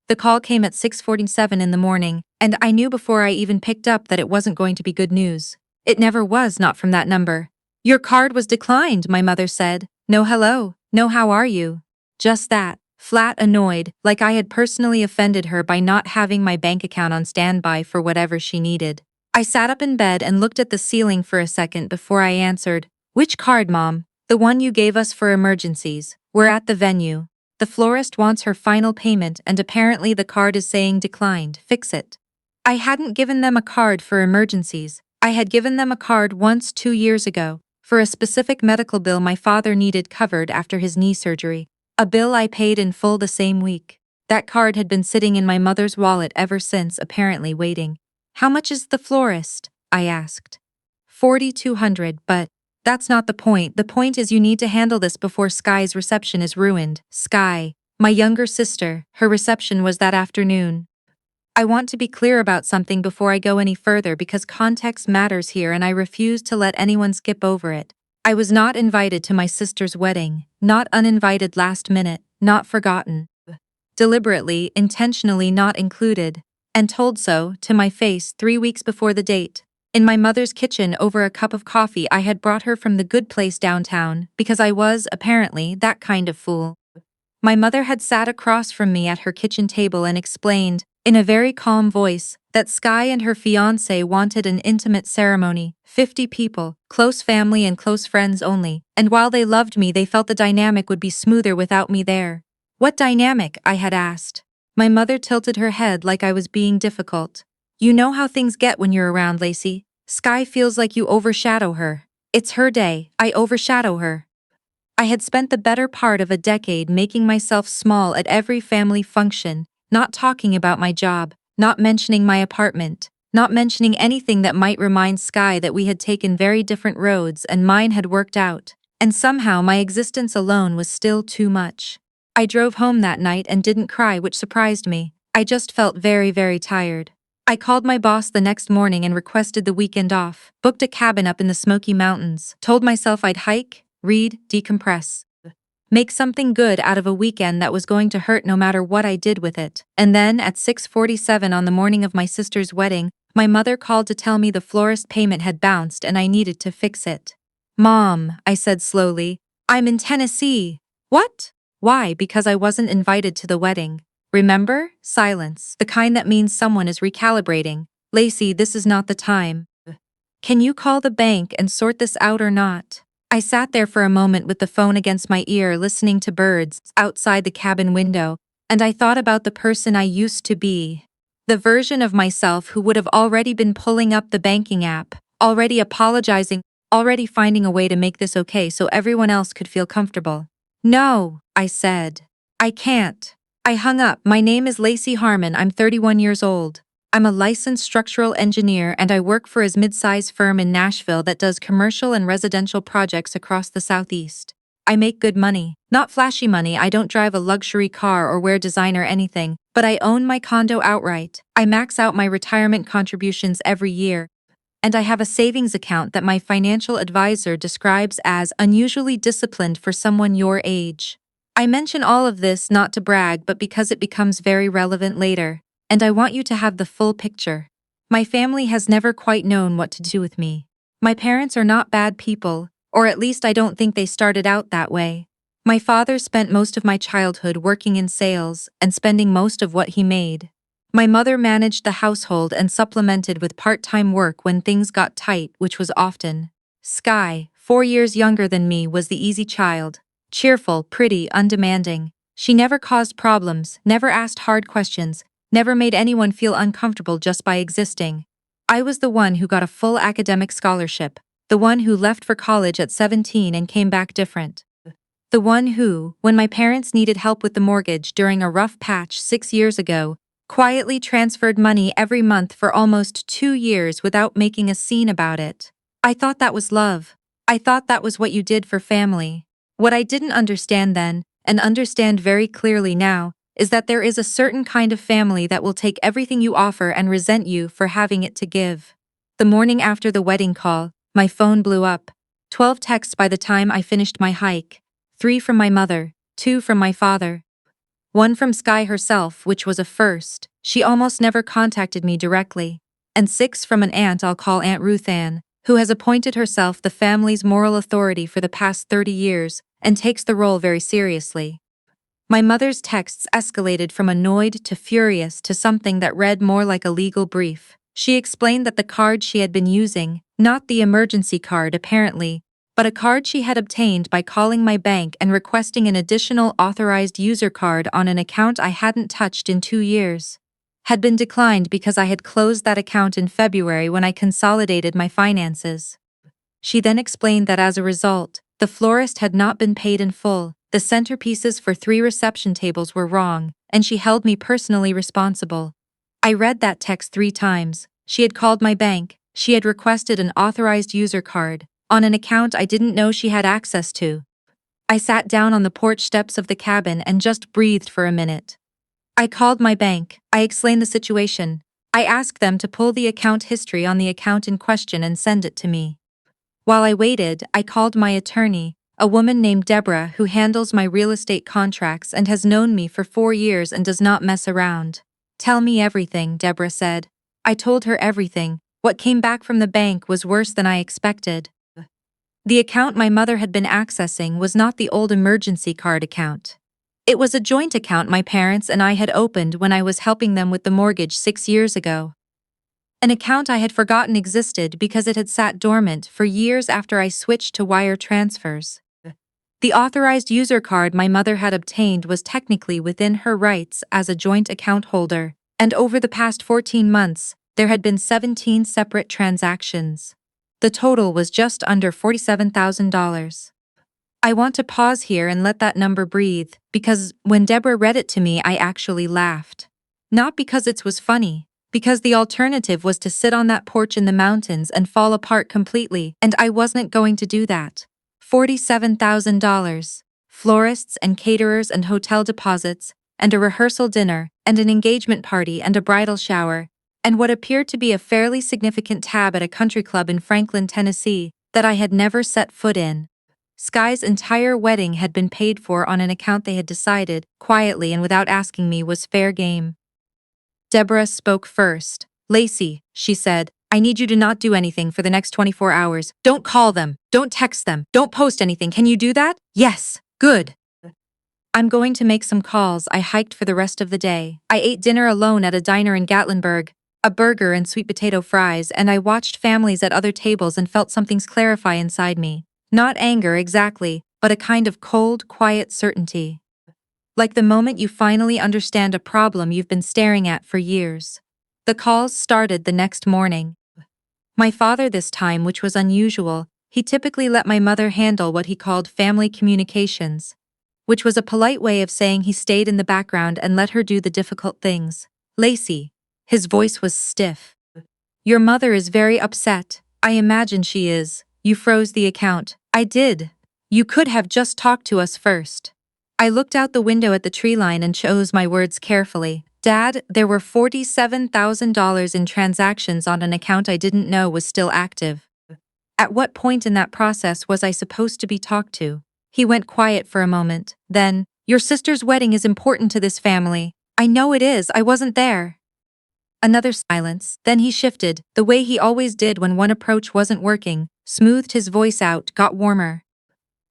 The call came at 6:47 in the morning, and I knew before I even picked up that it wasn't going to be good news. It never was, not from that number. "Your card was declined," my mother said. "No hello, no how are you." Just that, flat annoyed, like I had personally offended her by not having my bank account on standby for whatever she needed. I sat up in bed and looked at the ceiling for a second before I answered. "Which card, Mom?" "The one you gave us for emergencies. We're at the venue. The florist wants her final payment and apparently the card is saying declined. Fix it." I hadn't given them a card for emergencies. I had given them a card once 2 years ago, for a specific medical bill my father needed covered after his knee surgery. A bill I paid in full the same week. That card had been sitting in my mother's wallet ever since, apparently waiting. "How much is the florist?" I asked. $4,200, but that's not the point. The point is you need to handle this before Sky's reception is ruined. Sky, my younger sister, her reception was that afternoon. I want to be clear about something before I go any further because context matters here and I refuse to let anyone skip over it. I was not invited to my sister's wedding, not uninvited last minute, not forgotten. Deliberately, intentionally not included, and told so, to my face 3 weeks before the date. In my mother's kitchen over a cup of coffee I had brought her from the good place downtown, because I was, apparently, that kind of fool. My mother had sat across from me at her kitchen table and explained, in a very calm voice, that Sky and her fiancé wanted an intimate ceremony, 50 people, close family and close friends only, and while they loved me they felt the dynamic would be smoother without me there. "What dynamic?" I had asked. My mother tilted her head like I was being difficult. "You know how things get when you're around, Lacey. Sky feels like you overshadow her. It's her day, I overshadow her." I had spent the better part of a decade making myself small at every family function, not talking about my job, not mentioning my apartment, not mentioning anything that might remind Sky that we had taken very different roads and mine had worked out, and somehow my existence alone was still too much. I drove home that night and didn't cry, which surprised me. I just felt very, very tired. I called my boss the next morning and requested the weekend off, booked a cabin up in the Smoky Mountains, told myself I'd hike, read, decompress. Make something good out of a weekend that was going to hurt no matter what I did with it. And then, at 6:47 on the morning of my sister's wedding, my mother called to tell me the florist payment had bounced and I needed to fix it. "Mom," I said slowly, "I'm in Tennessee." "What?" "Why? Because I wasn't invited to the wedding. Remember? Silence, the kind that means someone is recalibrating. Lacey, this is not the time. Can you call the bank and sort this out or not?" I sat there for a moment with the phone against my ear listening to birds outside the cabin window, and I thought about the person I used to be. The version of myself who would have already been pulling up the banking app, already apologizing, already finding a way to make this okay so everyone else could feel comfortable. "No," I said. "I can't." I hung up. "My name is Lacey Harmon. I'm 31 years old. I'm a licensed structural engineer and I work for a mid-size firm in Nashville that does commercial and residential projects across the Southeast. I make good money. Not flashy money. I don't drive a luxury car or wear designer anything, but I own my condo outright. I max out my retirement contributions every year. And I have a savings account that my financial advisor describes as unusually disciplined for someone your age." I mention all of this not to brag but because it becomes very relevant later. And I want you to have the full picture. My family has never quite known what to do with me. My parents are not bad people, or at least I don't think they started out that way. My father spent most of my childhood working in sales and spending most of what he made. My mother managed the household and supplemented with part-time work when things got tight, which was often. Sky, 4 years younger than me, was the easy child. Cheerful, pretty, undemanding. She never caused problems, never asked hard questions, never made anyone feel uncomfortable just by existing. I was the one who got a full academic scholarship, the one who left for college at 17 and came back different. The one who, when my parents needed help with the mortgage during a rough patch 6 years ago, quietly transferred money every month for almost 2 years without making a scene about it. I thought that was love. I thought that was what you did for family. What I didn't understand then, and understand very clearly now, is that there is a certain kind of family that will take everything you offer and resent you for having it to give. The morning after the wedding call, my phone blew up. 12 texts by the time I finished my hike. 3 from my mother, 2 from my father. One from Sky herself, which was a first. She almost never contacted me directly. And 6 from an aunt I'll call Aunt Ruth Ann, who has appointed herself the family's moral authority for the past 30 years and takes the role very seriously. My mother's texts escalated from annoyed to furious to something that read more like a legal brief. She explained that the card she had been using, not the emergency card apparently, but a card she had obtained by calling my bank and requesting an additional authorized user card on an account I hadn't touched in 2 years, had been declined because I had closed that account in February when I consolidated my finances. She then explained that as a result, the florist had not been paid in full, the centerpieces for 3 reception tables were wrong, and she held me personally responsible. I read that text 3 times. She had called my bank, she had requested an authorized user card, on an account I didn't know she had access to. I sat down on the porch steps of the cabin and just breathed for a minute. I called my bank, I explained the situation. I asked them to pull the account history on the account in question and send it to me. While I waited, I called my attorney, a woman named Deborah who handles my real estate contracts and has known me for 4 years and does not mess around. "Tell me everything," Deborah said. I told her everything. What came back from the bank was worse than I expected. The account my mother had been accessing was not the old emergency card account. It was a joint account my parents and I had opened when I was helping them with the mortgage 6 years ago. An account I had forgotten existed because it had sat dormant for years after I switched to wire transfers. The authorized user card my mother had obtained was technically within her rights as a joint account holder, and over the past 14 months, there had been 17 separate transactions. The total was just under $47,000. I want to pause here and let that number breathe, because when Deborah read it to me I actually laughed. Not because it was funny, because the alternative was to sit on that porch in the mountains and fall apart completely, and I wasn't going to do that. $47,000. Florists and caterers and hotel deposits, and a rehearsal dinner, and an engagement party and a bridal shower, and what appeared to be a fairly significant tab at a country club in Franklin, Tennessee, that I had never set foot in. Sky's entire wedding had been paid for on an account they had decided, quietly and without asking me, was fair game. Deborah spoke first. "Lacey," she said, "I need you to not do anything for the next 24 hours. Don't call them, don't text them, don't post anything. Can you do that?" "Yes, good." "I'm going to make some calls." I hiked for the rest of the day. I ate dinner alone at a diner in Gatlinburg, a burger and sweet potato fries, and I watched families at other tables and felt something clarify inside me. Not anger exactly, but a kind of cold, quiet certainty. Like the moment you finally understand a problem you've been staring at for years. The calls started the next morning. My father this time, which was unusual. He typically let my mother handle what he called family communications, which was a polite way of saying he stayed in the background and let her do the difficult things. "Lacey." His voice was stiff. "Your mother is very upset. I imagine she is. You froze the account." "I did. You could have just talked to us first." I looked out the window at the tree line and chose my words carefully. "Dad, there were $47,000 in transactions on an account I didn't know was still active. At what point in that process was I supposed to be talked to?" He went quiet for a moment. Then, "Your sister's wedding is important to this family." "I know it is. I wasn't there." Another silence. Then he shifted, the way he always did when one approach wasn't working, smoothed his voice out, got warmer.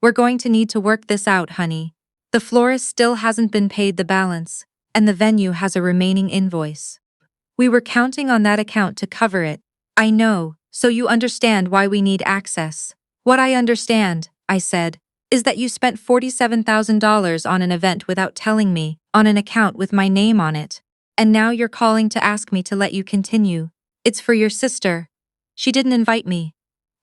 "We're going to need to work this out, honey. The florist still hasn't been paid the balance, and the venue has a remaining invoice. We were counting on that account to cover it. I know, so you understand why we need access." "What I understand," I said, "is that you spent $47,000 on an event without telling me, on an account with my name on it. And now you're calling to ask me to let you continue. It's for your sister. She didn't invite me."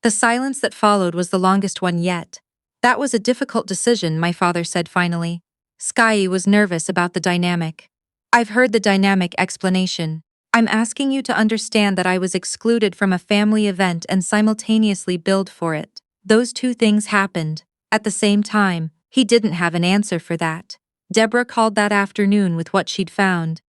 The silence that followed was the longest one yet. "That was a difficult decision," my father said finally. Sky was nervous about the dynamic. "I've heard the dynamic explanation. I'm asking you to understand that I was excluded from a family event and simultaneously billed for it. Those 2 things happened at the same time." He didn't have an answer for that. Deborah called that afternoon with what she'd found.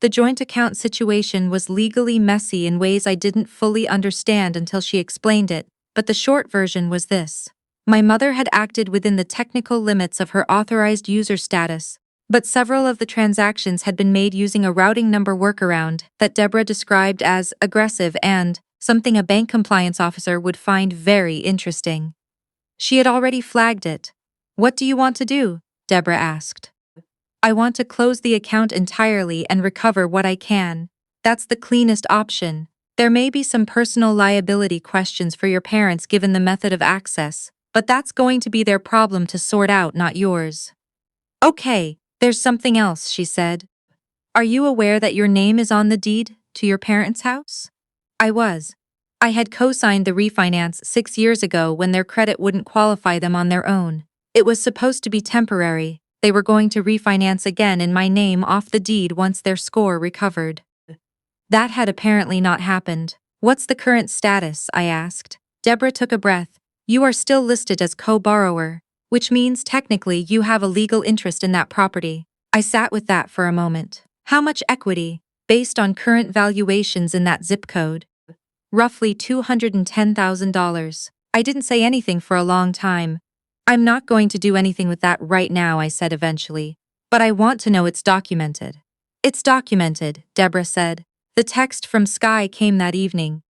The joint account situation was legally messy in ways I didn't fully understand until she explained it, but the short version was this. My mother had acted within the technical limits of her authorized user status, But several of the transactions had been made using a routing number workaround that Deborah described as aggressive and something a bank compliance officer would find very interesting. She had already flagged it. "What do you want to do?" Deborah asked. "I want to close the account entirely and recover what I can. That's the cleanest option. There may be some personal liability questions for your parents given the method of access, but that's going to be their problem to sort out, not yours." "Okay, there's something else," she said. "Are you aware that your name is on the deed to your parents' house?" I was. I had co-signed the refinance 6 years ago when their credit wouldn't qualify them on their own. It was supposed to be temporary. They were going to refinance again in my name off the deed once their score recovered. That had apparently not happened. "What's the current status?" I asked. Deborah took a breath. "You are still listed as co-borrower, which means technically you have a legal interest in that property." I sat with that for a moment. "How much equity, based on current valuations in that zip code?" "Roughly $210,000. I didn't say anything for a long time. "I'm not going to do anything with that right now," I said eventually. "But I want to know it's documented." "It's documented," Deborah said. The text from Sky came that evening.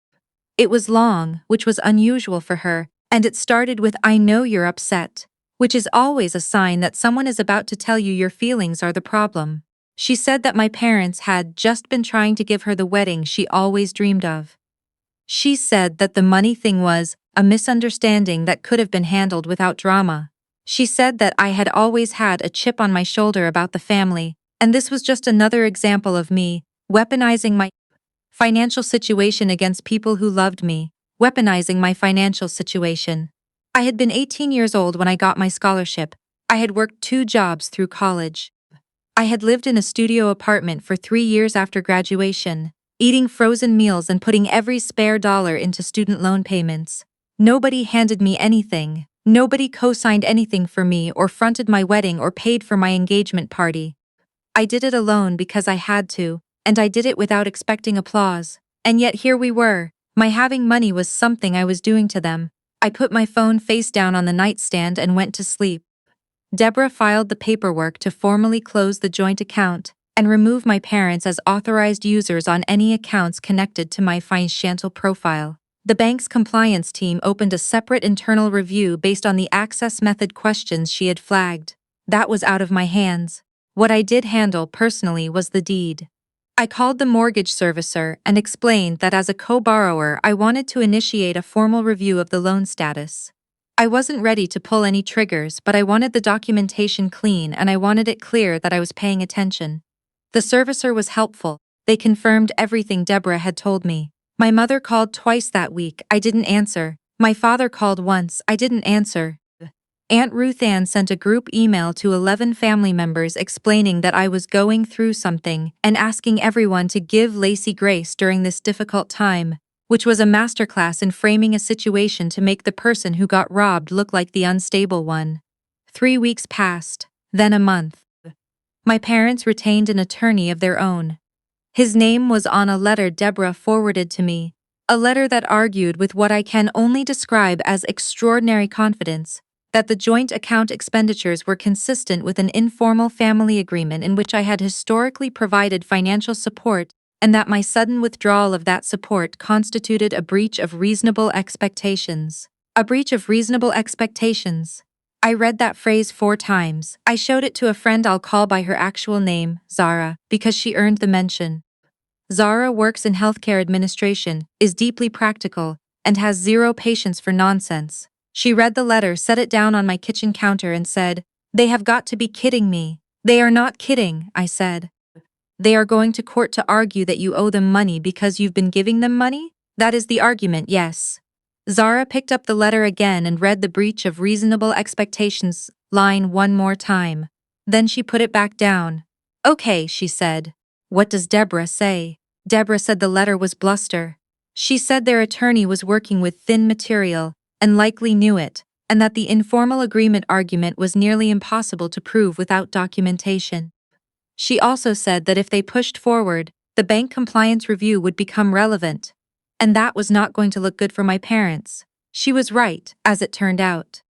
It was long, which was unusual for her, and it started with "I know you're upset," which is always a sign that someone is about to tell you your feelings are the problem. She said that my parents had just been trying to give her the wedding she always dreamed of. She said that the money thing was a misunderstanding that could have been handled without drama. She said that I had always had a chip on my shoulder about the family, and this was just another example of me weaponizing my financial situation against people who loved me, weaponizing my financial situation. I had been 18 years old when I got my scholarship. I had worked 2 jobs through college. I had lived in a studio apartment for 3 years after graduation, eating frozen meals and putting every spare dollar into student loan payments. Nobody handed me anything. Nobody co-signed anything for me or fronted my wedding or paid for my engagement party. I did it alone because I had to, and I did it without expecting applause. And yet here we were. My having money was something I was doing to them. I put my phone face down on the nightstand and went to sleep. Deborah filed the paperwork to formally close the joint account and remove my parents as authorized users on any accounts connected to my financial profile. The bank's compliance team opened a separate internal review based on the access method questions she had flagged. That was out of my hands. What I did handle personally was the deed. I called the mortgage servicer and explained that as a co-borrower I wanted to initiate a formal review of the loan status. I wasn't ready to pull any triggers, but I wanted the documentation clean and I wanted it clear that I was paying attention. The servicer was helpful. They confirmed everything Deborah had told me. My mother called twice that week. I didn't answer. My father called once. I didn't answer. Aunt Ruth Ann sent a group email to 11 family members explaining that I was going through something and asking everyone to give Lacey grace during this difficult time, which was a masterclass in framing a situation to make the person who got robbed look like the unstable one. 3 weeks passed, then a month. My parents retained an attorney of their own. His name was on a letter Deborah forwarded to me, a letter that argued with what I can only describe as extraordinary confidence, that the joint account expenditures were consistent with an informal family agreement in which I had historically provided financial support, and that my sudden withdrawal of that support constituted a breach of reasonable expectations. A breach of reasonable expectations. I read that phrase 4 times. I showed it to a friend I'll call by her actual name, Zara, because she earned the mention. Zara works in healthcare administration, is deeply practical, and has zero patience for nonsense. She read the letter, set it down on my kitchen counter and said, "They have got to be kidding me." "They are not kidding," I said. "They are going to court to argue that you owe them money because you've been giving them money? That is the argument, yes." Zara picked up the letter again and read the breach of reasonable expectations line one more time. Then she put it back down. "Okay," she said. "What does Deborah say?" Deborah said the letter was bluster. She said their attorney was working with thin material, and likely knew it, and that the informal agreement argument was nearly impossible to prove without documentation. She also said that if they pushed forward, the bank compliance review would become relevant, and that was not going to look good for my parents. She was right, as it turned out.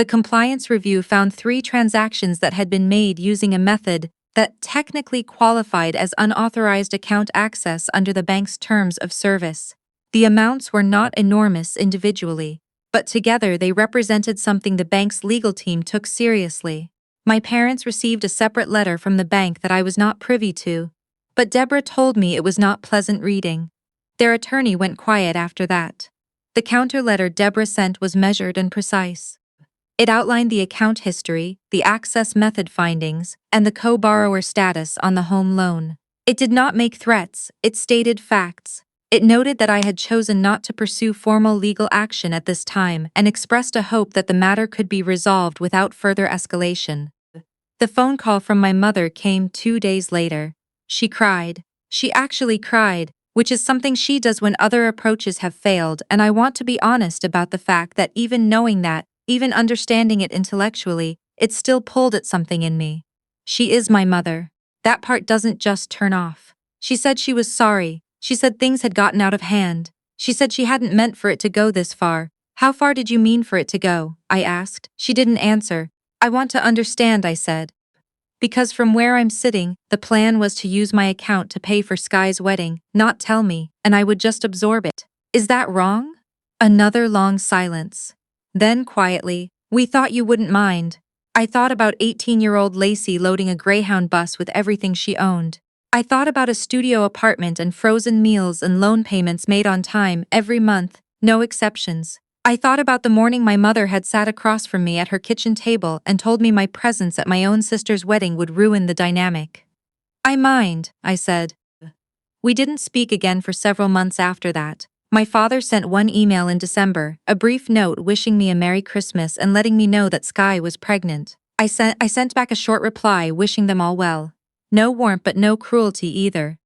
The compliance review found 3 transactions that had been made using a method that technically qualified as unauthorized account access under the bank's terms of service. The amounts were not enormous individually, but together they represented something the bank's legal team took seriously. My parents received a separate letter from the bank that I was not privy to, but Deborah told me it was not pleasant reading. Their attorney went quiet after that. The counter letter Deborah sent was measured and precise. It outlined the account history, the access method findings, and the co-borrower status on the home loan. It did not make threats, it stated facts. It noted that I had chosen not to pursue formal legal action at this time and expressed a hope that the matter could be resolved without further escalation. The phone call from my mother came 2 days later. She cried. She actually cried, which is something she does when other approaches have failed, and I want to be honest about the fact that even knowing that, even understanding it intellectually, it still pulled at something in me. She is my mother. That part doesn't just turn off. She said she was sorry. She said things had gotten out of hand. She said she hadn't meant for it to go this far. How far did you mean for it to go? I asked. She didn't answer. I want to understand, I said. Because from where I'm sitting, the plan was to use my account to pay for Sky's wedding, not tell me, and I would just absorb it. Is that wrong? Another long silence. Then quietly, we thought you wouldn't mind. I thought about 18-year-old Lacey loading a Greyhound bus with everything she owned. I thought about a studio apartment and frozen meals and loan payments made on time every month, no exceptions. I thought about the morning my mother had sat across from me at her kitchen table and told me my presence at my own sister's wedding would ruin the dynamic. I mind, I said. We didn't speak again for several months after that. My father sent one email in December, a brief note wishing me a Merry Christmas and letting me know that Sky was pregnant. I sent back a short reply wishing them all well. No warmth but no cruelty either.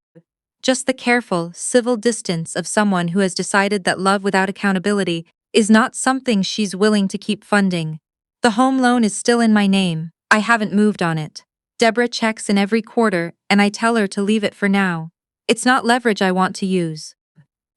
Just the careful, civil distance of someone who has decided that love without accountability is not something she's willing to keep funding. The home loan is still in my name. I haven't moved on it. Deborah checks in every quarter, and I tell her to leave it for now. It's not leverage I want to use.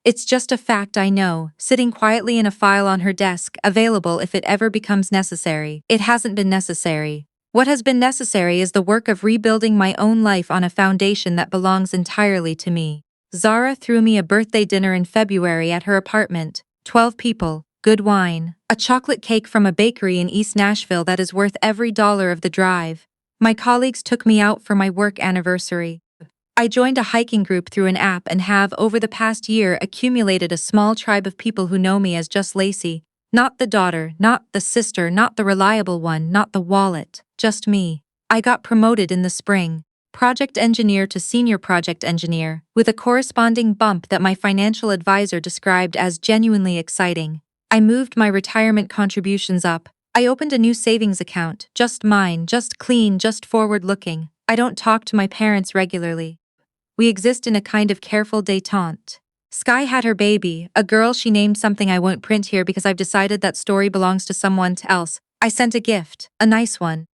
It's just a fact I know, sitting quietly in a file on her desk, available if it ever becomes necessary. It hasn't been necessary. What has been necessary is the work of rebuilding my own life on a foundation that belongs entirely to me. Zara threw me a birthday dinner in February at her apartment. 12 people, good wine, a chocolate cake from a bakery in East Nashville that is worth every dollar of the drive. My colleagues took me out for my work anniversary. I joined a hiking group through an app and have, over the past year, accumulated a small tribe of people who know me as just Lacey. Not the daughter, not the sister, not the reliable one, not the wallet, just me. I got promoted in the spring, project engineer to senior project engineer, with a corresponding bump that my financial advisor described as genuinely exciting. I moved my retirement contributions up. I opened a new savings account, just mine, just clean, just forward-looking. I don't talk to my parents regularly. We exist in a kind of careful détente. Sky had her baby, a girl she named something I won't print here because I've decided that story belongs to someone else. I sent a gift, a nice one.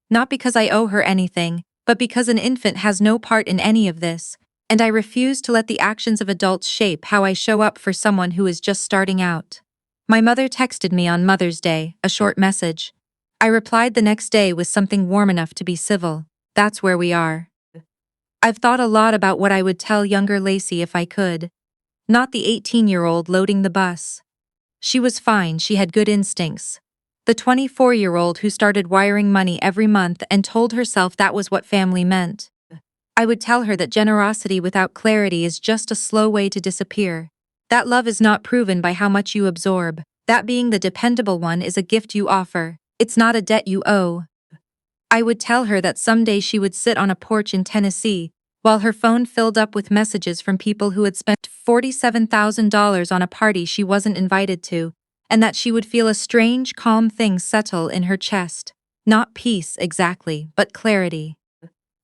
Not because I owe her anything, but because an infant has no part in any of this, and I refuse to let the actions of adults shape how I show up for someone who is just starting out. My mother texted me on Mother's Day, a short message. I replied the next day with something warm enough to be civil. That's where we are. I've thought a lot about what I would tell younger Lacey if I could. Not the 18-year-old loading the bus. She was fine, she had good instincts. The 24-year-old who started wiring money every month and told herself that was what family meant. I would tell her that generosity without clarity is just a slow way to disappear. That love is not proven by how much you absorb. That being the dependable one is a gift you offer. It's not a debt you owe. I would tell her that someday she would sit on a porch in Tennessee, while her phone filled up with messages from people who had spent $47,000 on a party she wasn't invited to, and that she would feel a strange, calm thing settle in her chest. Not peace, exactly, but clarity.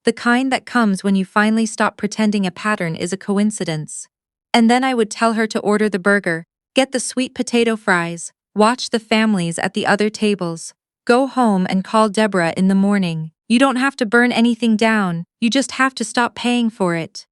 The kind that comes when you finally stop pretending a pattern is a coincidence. And then I would tell her to order the burger, get the sweet potato fries, watch the families at the other tables, go home and call Deborah in the morning. You don't have to burn anything down, you just have to stop paying for it.